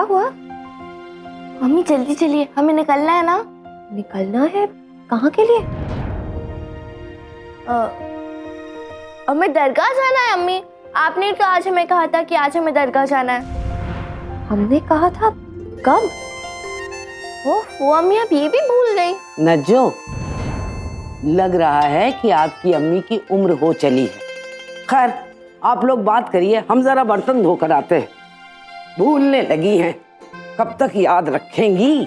हुआ? मम्मी जल्दी चलिए, हमें निकलना है ना। निकलना है? कहाँ के लिए? हमें दरगाह जाना है अम्मी। आपने तो आज हमें कहा था कि आज हमें दरगाह जाना है। हमने कहा था? कब? वो अम्मी आप ये भी भूल गई। नज्जो, लग रहा है कि आपकी अम्मी की उम्र हो चली है। खैर, आप लोग बात करिए, हम जरा बर्तन धोकर आते हैं। भूलने लगी हैं, कब तक याद रखेंगी?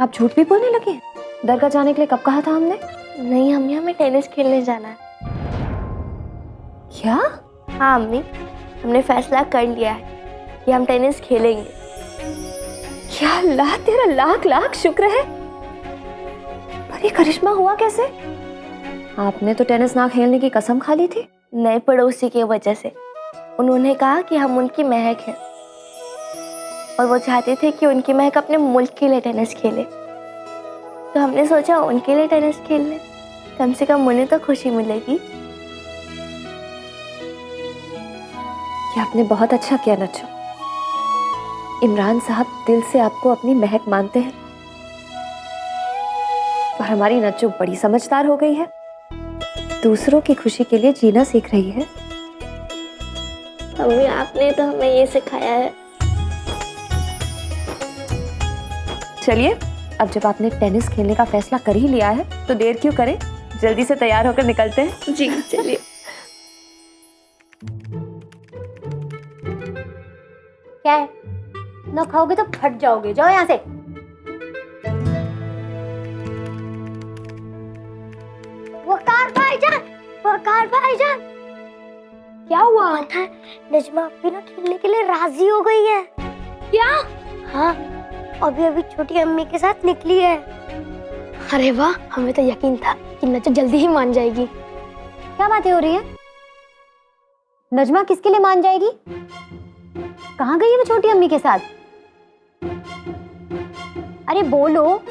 आप झूठ भी बोलने लगे? दरगाह जाने के लिए कब कहा था हमने? नहीं अम्मी, हमें टेनिस खेलने जाना है। क्या? हाँ अम्मी, हमने फैसला कर लिया है कि हम टेनिस खेलेंगे। क्या अल्लाह तेरा लाख लाख शुक्र है। पर ये करिश्मा हुआ कैसे? आपने तो टेनिस ना खेलने की कसम खा ली थी। नए पड़ोसी की वजह से। उन्होंने कहा कि हम उनकी महक हैं और वो चाहते थे कि उनकी महक अपने मुल्क के लिए टेनिस खेले। तो हमने सोचा उनके लिए टेनिस खेल ले, कम से कम उन्हें तो खुशी मिलेगी। ये आपने बहुत अच्छा किया नज्जो। इमरान साहब दिल से आपको अपनी महक मानते हैं और हमारी नज्जो बड़ी समझदार हो गई है, दूसरों की खुशी के लिए जीना सीख रही है। अम्मी आपने तो हमें ये सिखाया है। चलिए, अब जब आपने टेनिस खेलने का फैसला कर ही लिया है तो देर क्यों करें, जल्दी से तैयार होकर निकलते हैं। जी चलिए। क्या है? ना खाओगे तो फट जाओगे, जाओ यहाँ से। वकार भाईजान, वकार भाईजान, क्या हुआ? पता है नजमा अभी ना खेलने के लिए राजी हो गई है। क्या? हाँ, अभी अभी छोटी अम्मी के साथ निकली है। अरे वाह, हमें तो यकीन था कि नजमा जल्दी ही मान जाएगी। क्या बातें हो रही है? नजमा किसके लिए मान जाएगी? कहाँ गई है वो छोटी अम्मी के साथ? अरे बोलो,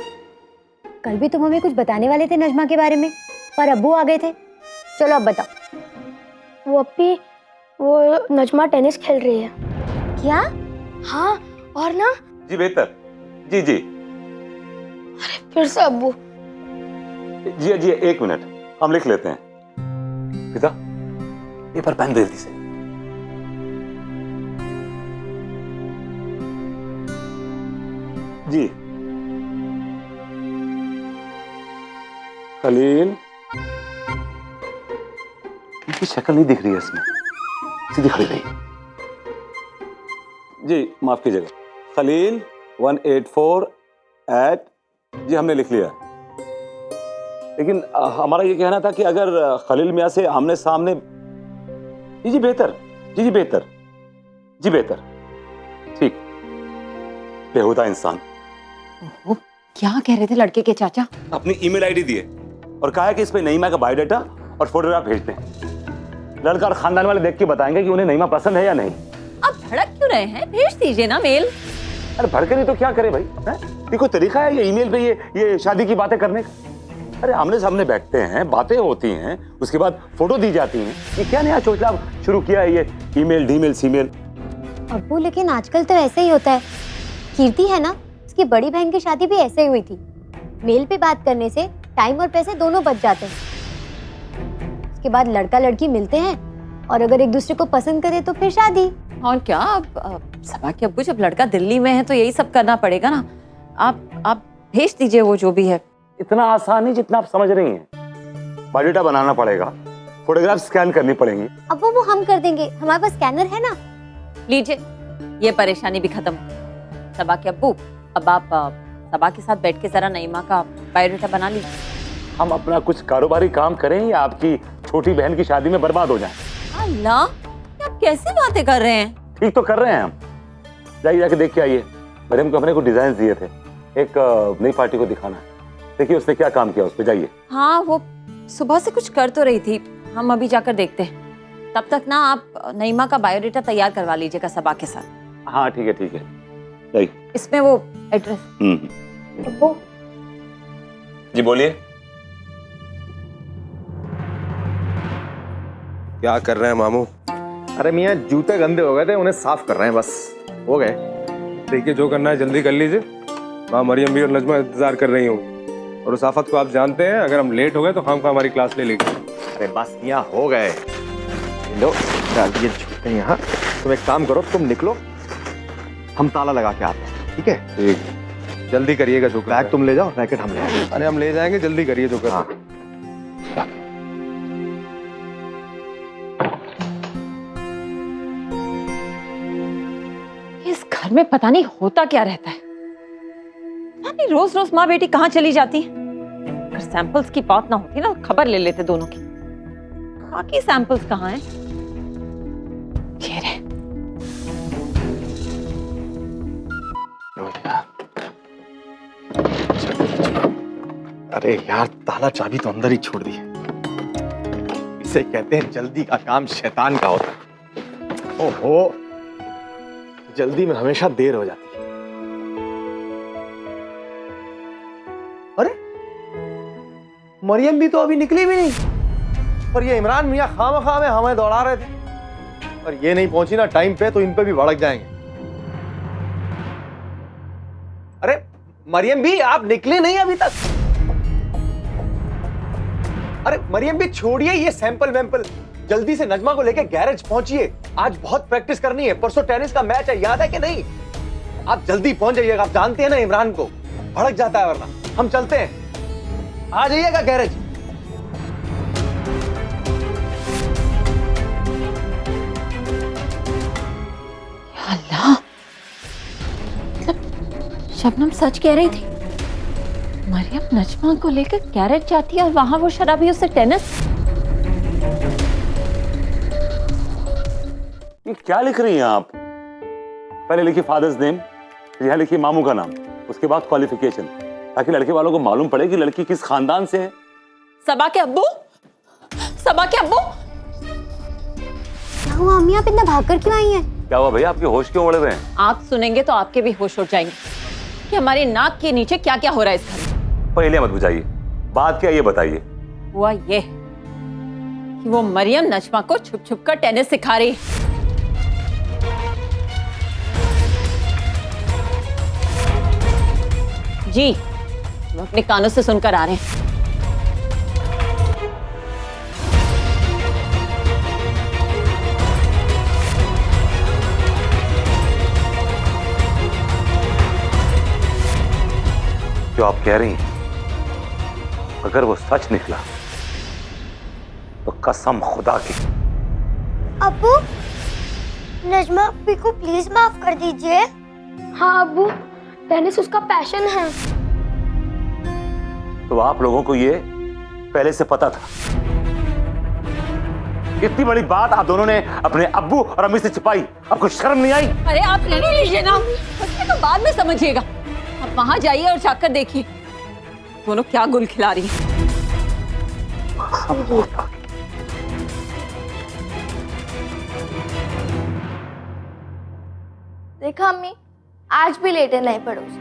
कल भी तुम हमें कुछ बताने वाले थे नजमा के बारे में, पर अब्बू आ गए थे। चलो अब बताओ। वो नजमा टेनिस खेल रही है। क्या? हाँ, और ना। जी बेहतर। जी जी अरे फिर से अब्बू। जी जी, एक मिनट, हम लिख लेते हैं। पिता, पेपर पेन दे दी से। जी खलील, इनकी शक्ल नहीं दिख रही है इसमें, सीधी खड़ी रही। जी माफ कीजिएगा, खलील 184 @ जी हमने लिख लिया। लेकिन हमारा ये कहना था कि अगर खलील मियाँ से आमने सामने। जी जी बेहतर, जी बेहतर, जी बेहतर, ठीक। बेहुदा इंसान। ओहो, क्या कह रहे थे लड़के के चाचा? अपनी ईमेल आईडी दिए और कहा है कि इस पे नईमा का बायोडाटा और फोटोग्राफ भेज दें। लड़का और खानदान वाले देख के बताएंगे कि उन्हें नईमा पसंद है या नहीं। अब भड़क क्यों रहे हैं? भेज दीजिए ना मेल। अरे भड़के नहीं तो क्या करे भाई, ये कोई तरीका है ये ईमेल पे ये शादी की बातें करने का? अरे आमने सामने बैठते हैं, बातें होती हैं, उसके बाद फोटो दी जाती हैं। ये क्या नया चोचला शुरू किया है ये ईमेल डीमेल सीमेल? अब्बू लेकिन आजकल तो ऐसे ही होता है। कीर्ति है ना, उसकी बड़ी बहन की शादी भी ऐसे ही हुई थी। मेल पे बात करने से टाइम और पैसे दोनों बच जाते हैं। उसके बाद लड़का लड़की मिलते हैं और अगर एक दूसरे को पसंद करे तो फिर शादी। और क्या, अब सबा के अब्बू जब लड़का दिल्ली में है तो यही सब करना पड़ेगा ना। आप भेज दीजिए वो जो भी है। इतना आसान नहीं जितना आप समझ रही हैं। बायोडाटा बनाना पड़ेगा, फोटोग्राफ स्कैन करनी पड़ेंगी। अब वो हम कर देंगे, हमारे पास स्कैनर है ना। लीजिए, ये परेशानी भी खत्म। सबा के अब्बू, अब आप सबा के साथ बैठ के जरा नईमा का बायोडाटा बना लीजिए। हम अपना कुछ कारोबारी काम करें या आपकी छोटी बहन की शादी में बर्बाद हो जाएं? अल्लाह, आप कैसी बातें कर रहे हैं? ठीक तो कर रहे हैं हम। जाइए जाके देख के आइए। मरियम को हमने कुछ डिजाइन दिए थे, एक नई पार्टी को दिखाना है। देखिए उसने क्या काम किया उस पे, जाइए। हाँ, वो सुबह से कुछ कर तो रही थी, हम अभी जाकर देखते हैं। तब तक ना आप नईमा का बायोडाटा तैयार करवा लीजिएगा सबा के साथ। हाँ ठीक है जाइए। इसमें वो एड्रेस। अब्बू जी बोलिए। क्या कर रहे हैं मामू? अरे मियाँ, जूते गंदे हो गए थे, उन्हें साफ कर रहे हैं, बस हो गए। देखिए जो करना है जल्दी कर लीजिए। माँ मरियम भी और नजमा इंतजार कर रही होंगी। और उस आफत को आप जानते हैं, अगर हम लेट हो गए तो खामखा हमारी क्लास ले लेगी। अरे बस यहाँ हो गए। लो डाल दिए जूते यहाँ। तुम एक काम करो, तुम निकलो, हम ताला लगा के आते हैं, ठीक है? ठीक, जल्दी करिएगा जो बैग तुम ले जाओ, रैकेट हम ले आएंगे। अरे हम ले जाएंगे, जल्दी करिए जो कर। हाँ। इस घर में पता नहीं होता क्या रहता है। पता नहीं रोज रोज माँ बेटी कहाँ चली जाती है। अगर सैंपल्स की बात ना होती ना, खबर ले लेते दोनों की। बाकी सैंपल्स कहाँ हैं? ये रहे। अरे यार, ताला चाबी तो अंदर ही छोड़ दी है। इसे कहते हैं जल्दी का काम शैतान का होता है। ओहो, जल्दी में हमेशा देर हो जाती है। अरे मरियम भी तो अभी निकली भी नहीं, और ये इमरान मियां खामखा में हमें दौड़ा रहे थे। और ये नहीं पहुंची ना टाइम पे तो इन पे भी भड़क जाएंगे। अरे मरियम भी, आप निकले नहीं अभी तक। अरे मरियम भी छोड़िए ये सैंपल वैंपल, जल्दी से नजमा को लेके गैरेज पहुंचिए। आज बहुत प्रैक्टिस करनी है, परसों टेनिस का मैच है, याद है कि नहीं? आप जल्दी पहुंच जाइएगा। आप जानते हैं ना इमरान को, भड़क जाता है वरना। हम चलते हैं, आ जाइएगा गैरेज। अल्लाह, मतलब शबनम सच कह रही थी। मरियम नजमा को लेकर गैरेज जाती है और वहां वो शराबी उससे टेनिस। ये क्या लिख रही हैं आप? पहले लिखिए फादर्स नेम, यहाँ लिखिए मामू का नाम, उसके बाद क्वालिफिकेशन, ताकि लड़के वालों को मालूम पड़े कि लड़की किस खानदान से है। सबा के अब्बू, सबा के अब्बू। क्या हुआ अम्मी, आप इतना भागकर क्यों आई हैं? क्या हुआ भैया, आपके होश क्यों उड़ रहे हैं? आप सुनेंगे तो आपके भी होश उड़ जाएंगे कि हमारे नाक के नीचे क्या क्या हो रहा है इस घर में। पहले मत बुझाइए, बात क्या ये बताइए। हुआ ये कि वो मरियम नजमा को छुप छुप कर टेनिस सिखा रही है। जी, हम अपने कानों से सुनकर आ रहे हैं। जो आप कह रही हैं, अगर वो सच निकला तो कसम खुदा की। अब्बू, नजमा अब्बी को प्लीज माफ कर दीजिए। हाँ अब्बू, टेनिस उसका पैशन है। तो आप लोगों को ये पहले से पता था? इतनी बड़ी बात आप दोनों ने अपने अब्बू और अम्मी से छिपाई, आपको शर्म नहीं आई? अरे आप रहने लीजिए ना, उसमें तो बाद में समझिएगा। आप वहां जाइए और जाकर देखिए दोनों क्या गुल खिला रही हैं। देखा अम्मी, आज भी लेटे नहीं पड़ोस,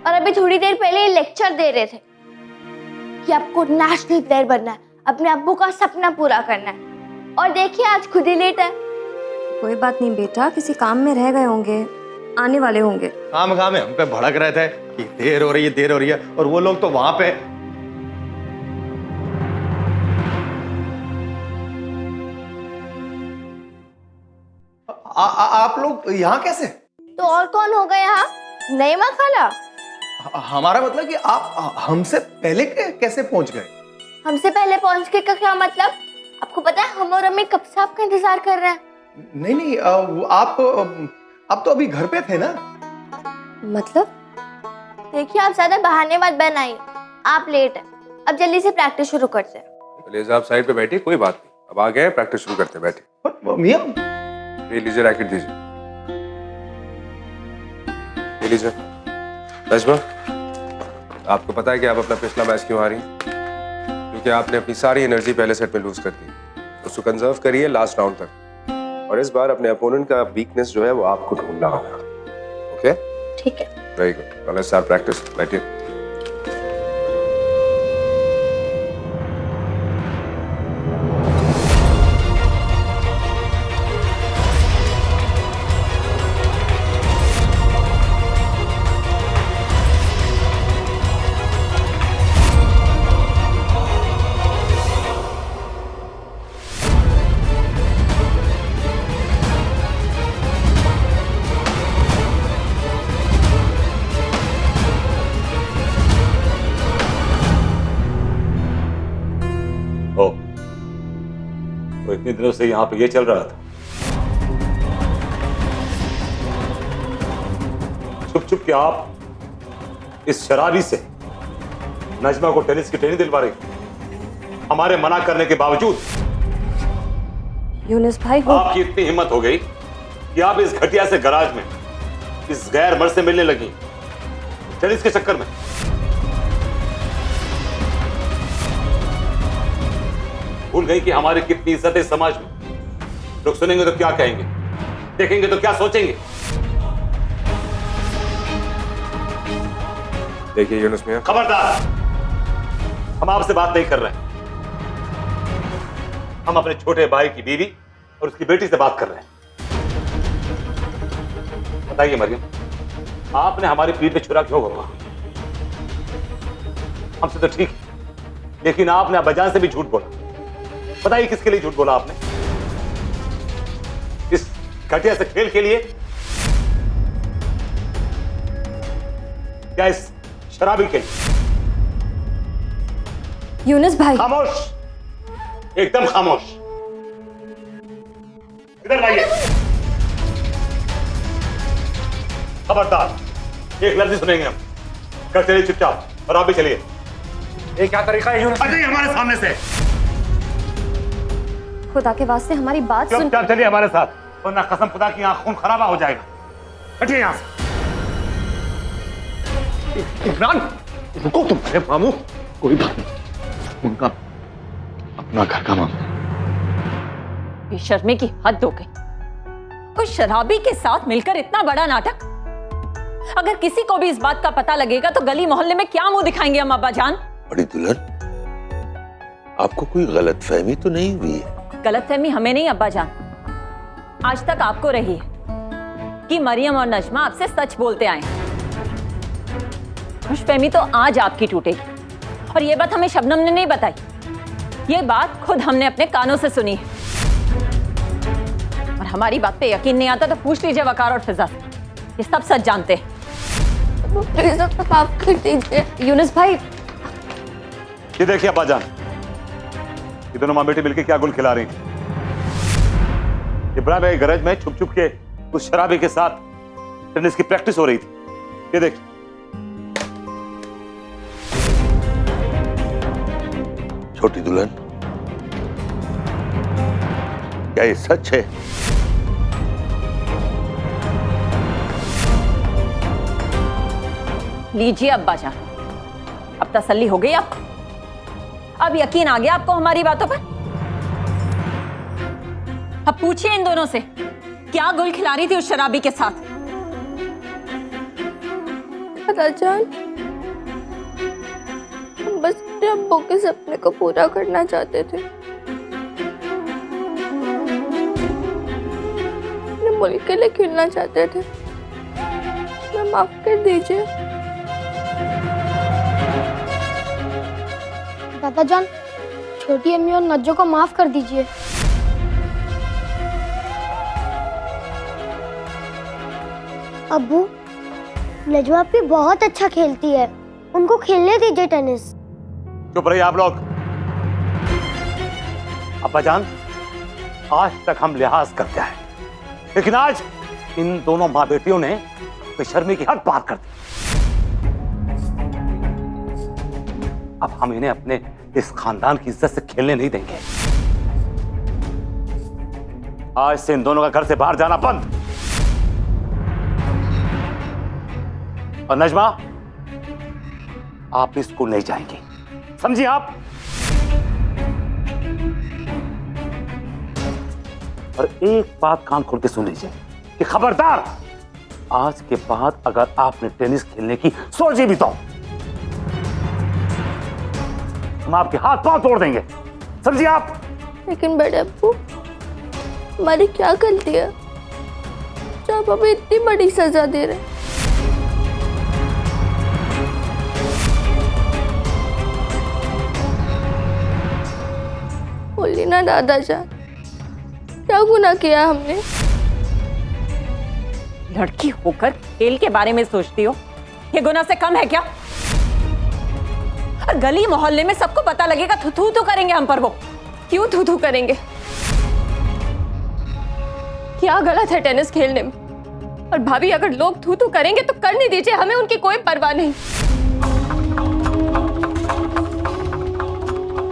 और अभी थोड़ी देर पहले ये लेक्चर दे रहे थे कि आपको नेशनल प्लेयर बनना है, अपने अब्बू का सपना पूरा करना है। और देखिए आज खुद ही लेट है। कोई बात नहीं बेटा, किसी काम में रह गए होंगे, आने वाले होंगे। काम में हम पे भड़क रहे थे कि देर हो रही है, देर हो रही है, और वो लोग तो वहां पे। आप लोग यहाँ कैसे? तो और कौन हो गए यहाँ? नईमा खाला। हमारा मतलब कि आप हमसे पहले कैसे पहुंच गए? हमसे पहले पहुंच के का क्या मतलब? आपको पता है हम और अम्मी कब से आपका इंतजार कर रहे हैं। नहीं, आप तो अभी घर पे थे ना? मतलब? देखिए आप ज्यादा बहाने मत बनाइए, आप लेट हैं। अब जल्दी से प्रैक्टिस शुरू करते हैं। प्लीज आप साइड पे बैठिए, कोई बात नहीं, अब आ गए, प्रैक्टिस शुरू करते हैं, बैठिए। मियां, ये लीजिए रैकेट दीजिए, ये लीजिए। नजमा, आपको पता है कि आप अपना पिछला मैच क्यों हारी? क्योंकि आपने अपनी सारी एनर्जी पहले सेट में लूज कर दी। उसको कंजर्व करिए लास्ट राउंड तक, और इस बार अपने अपोनेंट का वीकनेस जो है वो आपको ढूंढना होगा। ओके? ठीक है। Very good, now let's start practice. बैठिए। तो इतने दिनों से यहाँ पे ये चल रहा था। छुप छुप के आप इस शराबी से नजमा को टेनिस की ट्रेनिंग दिलवा रही, हमारे मना करने के बावजूद। यूनुस भाई वो आपकी इतनी हिम्मत हो गई कि आप इस घटिया से गराज में इस गैर मर्द से मिलने लगी टेनिस के चक्कर में। भूल गई कि हमारी कितनी इज्जत है समाज में। लोग सुनेंगे तो क्या कहेंगे, देखेंगे तो क्या सोचेंगे। देखिए यूनुस मियां, खबरदार, हम आपसे बात नहीं कर रहे हैं। हम अपने छोटे भाई की बीवी और उसकी बेटी से बात कर रहे हैं। बताइए मरियम, आपने हमारी पीठ पे छुरा क्यों घुमा? हमसे तो ठीक है, लेकिन आपने अब्बाजान से भी झूठ बोला। बताइए किसके लिए झूठ बोला आपने? इस घटिया से खेल के लिए, क्या इस शराबी के लिए? यूनुस भाई खामोश, एकदम खामोश। इधर लाइए। खबरदार, एक लफ्ज सुनेंगे हम। कर चलिए चुपचाप, और आप भी चलिए। ये क्या तरीका है यूनुस? अजय हमारे सामने से खुदा के वास्ते हमारी बात सुन। चुपचाप चलिए हमारे साथ, वरना कसम खुदा की आंख खून खराबा हो जाएगा। हटिए यहां से। इमरान, रुको तुम। अरे मामू, कोई बात नहीं, उनका अपना घर का मामला। बेशर्मी की हद हो गई। उस शराबी के साथ मिलकर इतना बड़ा नाटक। अगर किसी को भी इस बात का पता लगेगा तो गली मोहल्ले में क्या मुंह दिखाएंगे हम अब्बाजान? बड़ी दुल्हन, आपको कोई गलतफहमी तो नहीं हुई है? गलतफहमी हमें नहीं अब्बाजान, आज तक आपको रही है कि मरियम और नजमा आपसे सच बोलते आए। खुशफहमी तो आज आपकी टूटेगी। और ये बात हमें शबनम ने नहीं बताई, ये बात खुद हमने अपने कानों से सुनी है। और हमारी बात पे यकीन नहीं आता तो पूछ लीजिए वकार और फिजा से, ये सब सच जानते हैं। प्लीज अब माफ कर दीजिए। यूनुस भाई ये देखिए अब्बाजान, ये दोनों माँ बेटी मिलकर क्या गुल खिला रही हैं। इब्राहिम भाई गरज में छुप छुप के उस शराबी के साथ टेनिस की प्रैक्टिस हो रही थी। ये देखिए। छोटी दुल्हन, क्या ये सच है? लीजिए अब्बाजान, अब तसल्ली हो गई आपको? अब यकीन आ गया आपको हमारी बातों पर? अब पूछिए इन दोनों से, क्या गुल खिला रही थी उस शराबी के साथ? राजान, हम बस अपने अब्बू के सपने को पूरा करना चाहते थे। अपने मुल्क के लिए खेलना चाहते थे। मैं माफ कर दीजिए। दादा जान, छोटी अम्मी और नज्जो को माफ कर दीजिए। अब्बू, नजमा भी बहुत अच्छा खेलती है, उनको खेलने दीजिए टेनिस। चुप रहिए आप लोग। अब्बाजान, आज तक हम लिहाज करते आए, लेकिन आज इन दोनों माँ बेटियों ने बेशर्मी की हद पार कर दी। अब हम इन्हें अपने इस खानदान की इज्जत से खेलने नहीं देंगे। आज से इन दोनों का घर से बाहर जाना बंद। और नजमा, आप भी स्कूल नहीं जाएंगी, समझिए आप? और एक बात कान खोल के सुन लीजिए कि खबरदार, आज के बाद अगर आपने टेनिस खेलने की सोची भी तो हम आपके हाथ पांव तोड़ देंगे, समझिए आप? लेकिन बड़े अब्बू, हमारी क्या गलती है जो आप हमें इतनी बड़ी सजा दे रहे हैं? बोलिए ना दादा जान, क्या गुनाह किया हमने? लड़की होकर खेल के बारे में सोचती हो, ये गुनाह से कम है क्या? और गली मोहल्ले में सबको पता लगेगा, थू थू करेंगे हम पर। वो क्यों थू थू करेंगे? क्या गलत है टेनिस खेलने में? और भाभी अगर लोग थू थू करेंगे तो करने दीजिए, हमें उनकी कोई परवाह नहीं।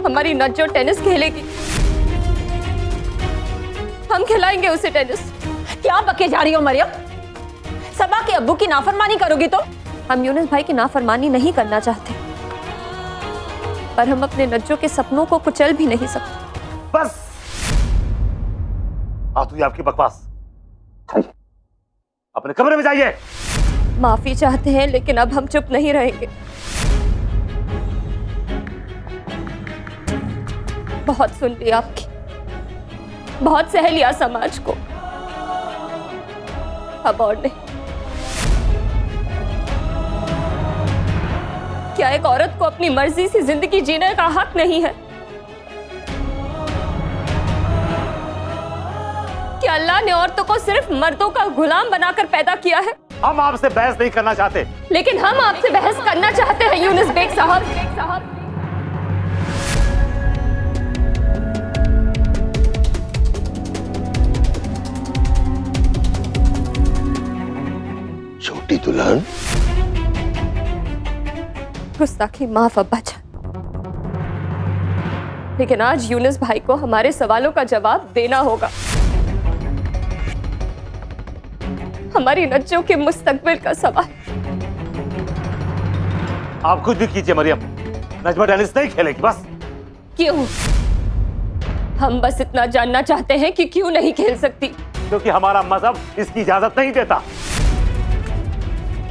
हमारी नज्जो टेनिस खेलेगी, हम खिलाएंगे उसे टेनिस। क्या बके जा रही हो मरियम? सबा के अब्बू की नाफरमानी करोगी तो? हम यूनुस भाई की नाफरमानी नहीं करना चाहते, पर हम अपने नज्जो के सपनों को कुचल भी नहीं सकते। बस आतू, ये आपकी बकवास। अपने कमरे में जाइए। माफी चाहते हैं, लेकिन अब हम चुप नहीं रहेंगे। बहुत सुन लिया आपकी, बहुत सह लिया समाज को, अब और नहीं। क्या एक औरत को अपनी मर्जी से जिंदगी जीने का हक नहीं है? क्या अल्लाह ने औरतों को सिर्फ मर्दों का गुलाम बनाकर पैदा किया है? हम आपसे बहस नहीं करना चाहते, लेकिन हम आपसे बहस करना चाहते हैं यूनुस बेग साहब। छोटी दुल्हन, गुस्ताखी माफ अब्बा जान, लेकिन आज यूनुस भाई को हमारे सवालों का जवाब देना होगा। हमारी नज्जो के मुस्तकबिल का सवाल। आप कुछ भी कीजिए मरियम, नजमा टेनिस नहीं खेलेगी। बस क्यों? हम बस इतना जानना चाहते हैं कि क्यों नहीं खेल सकती। क्योंकि हमारा मजहब इसकी इजाजत नहीं देता।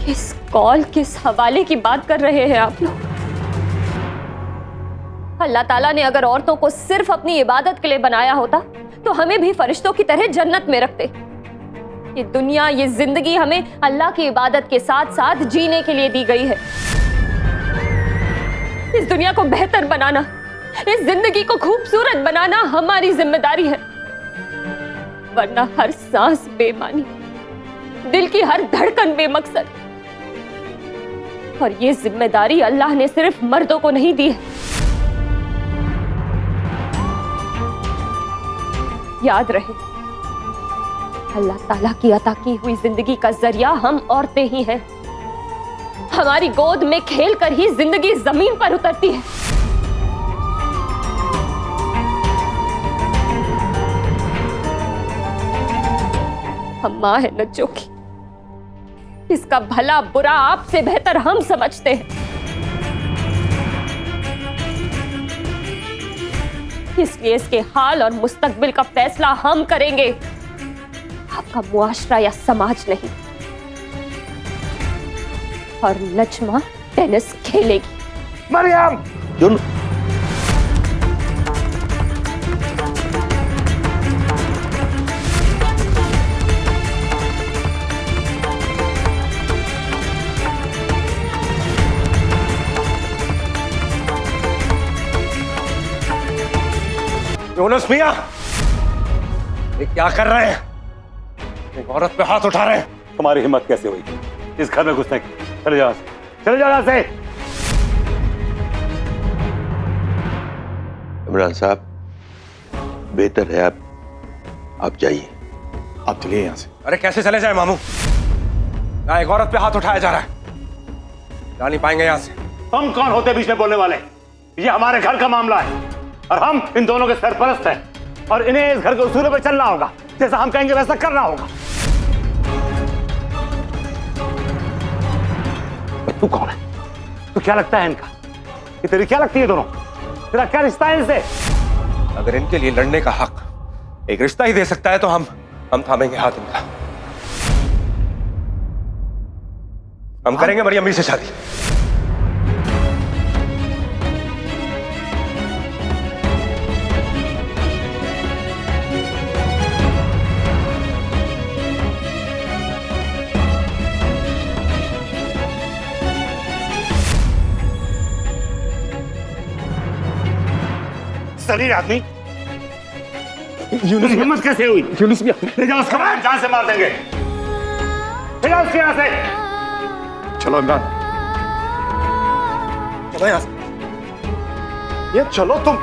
किस कौल, किस हवाले की बात कर रहे हैं आप लोग? अल्लाह ताला ने अगर औरतों को सिर्फ अपनी इबादत के लिए बनाया होता तो हमें भी फरिश्तों की तरह जन्नत में रखते। ये दुनिया, ये जिंदगी हमें अल्लाह की इबादत के साथ साथ जीने के लिए दी गई है। इस दुनिया को बेहतर बनाना, इस जिंदगी को खूबसूरत बनाना हमारी जिम्मेदारी है, वरना हर सांस बेमानी, दिल की हर धड़कन बेमकसद। और ये जिम्मेदारी अल्लाह ने सिर्फ मर्दों को नहीं दी है। याद रहे, अल्लाह ताला की अता की हुई जिंदगी का जरिया हम औरतें ही हैं। हमारी गोद में खेल कर ही जिंदगी जमीन पर उतरती है। हम मां है नज्जो की, इसका भला बुरा आपसे बेहतर हम समझते हैं। इसलिए इसके हाल और मुस्तकबिल का फैसला हम करेंगे, आपका मुआशरा या समाज नहीं। और नजमा टेनिस खेलेगी। मरियम, यूनुस मियां, ये क्या कर रहे हैं? एक औरत पे हाथ उठा रहे हैं। तुम्हारी हिम्मत कैसे हुई इस घर में घुसने की? चले जाओ, चले जाओ यहाँ से। इमरान साहब, बेहतर है आप जाइए। आप चलिए यहाँ से। अरे कैसे चले जाए मामू? यहाँ एक औरत पे हाथ उठाया जा रहा है, जा नहीं पाएंगे यहाँ से। तुम कौन होते बीच में बोलने वाले? ये हमारे घर का मामला है और हम इन दोनों के सरपरस्त हैं और इन्हें इस घर के उसूलों पे चलना होगा। जैसा हम कहेंगे वैसा करना होगा। तू कौन है? तू क्या लगता है इनका? ये तेरी क्या लगती है दोनों? तेरा क्या रिश्ता है इनसे? अगर इनके लिए लड़ने का हक एक रिश्ता ही दे सकता है तो हम थामेंगे हाथ इनका। हम करेंगे मरियम से शादी। शरीर आदमी, यूनुस हिम्मत कैसे हुई? यूनुस भी ले जाओ उसको, जान से मार देंगे। ले जाओ उसके यहाँ से। चलो इमरान, चलो यहाँ से। ये चलो तुम।